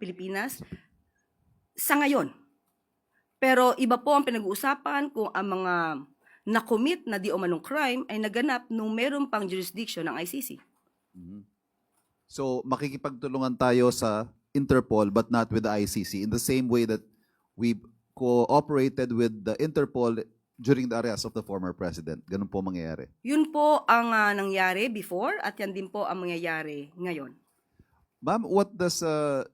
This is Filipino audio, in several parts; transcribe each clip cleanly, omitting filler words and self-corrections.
Pilipinas sa ngayon. Pero iba po ang pinag-uusapan kung ang mga na-commit na di umanong crime ay naganap nung meron pang jurisdiction ng ICC. Mhm. So, makikipagtulungan tayo sa Interpol but not with the ICC in the same way that we cooperated with the Interpol during the arrest of the former president. Ganun po mangyayari. Yun po ang nangyari before at yan din po ang mangyayari ngayon. Ma'am, what does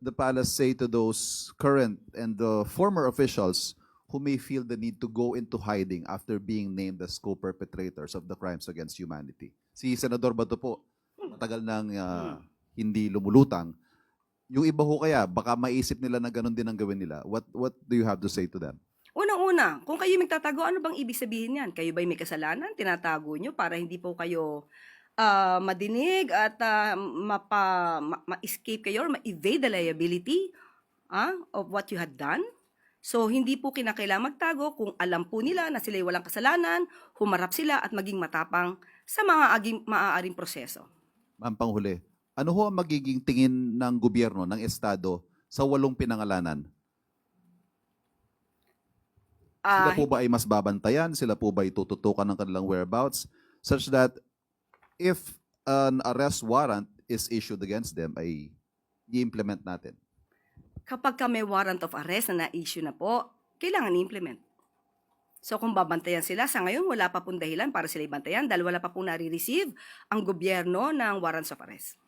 the palace say to those current and former officials who may feel the need to go into hiding after being named as co-perpetrators of the crimes against humanity? Si Senador Bato po, matagal nang hindi lumulutang. Yung iba ho kaya, baka maisip nila na ganun din ang gawin nila. What do you have to say to them? Unang-una, kung kayo magtatago, ano bang ibig sabihin yan? Kayo ba'y may kasalanan? Tinatago nyo para hindi po kayo madinig at ma-escape kayo or ma-evade the liability of what you had done? So, hindi po kinakailangan magtago kung alam po nila na sila'y walang kasalanan, humarap sila at maging matapang sa mga maaaring proseso. Ma'am, panghuli, ano ho ang magiging tingin ng gobyerno, ng Estado, sa 8 pinangalanan? Sila po ba ay mas babantayan? Sila po ba ay tututukan ng kanilang whereabouts? Such that if an arrest warrant is issued against them, ay i-implement natin. Kapag may warrant of arrest na na-issue na po, kailangan i-implement. So kung babantayan sila, sa ngayon wala pa pong dahilan para sila ibantayan dahil wala pa pong nare-receive ang gobyerno ng warrants of arrest.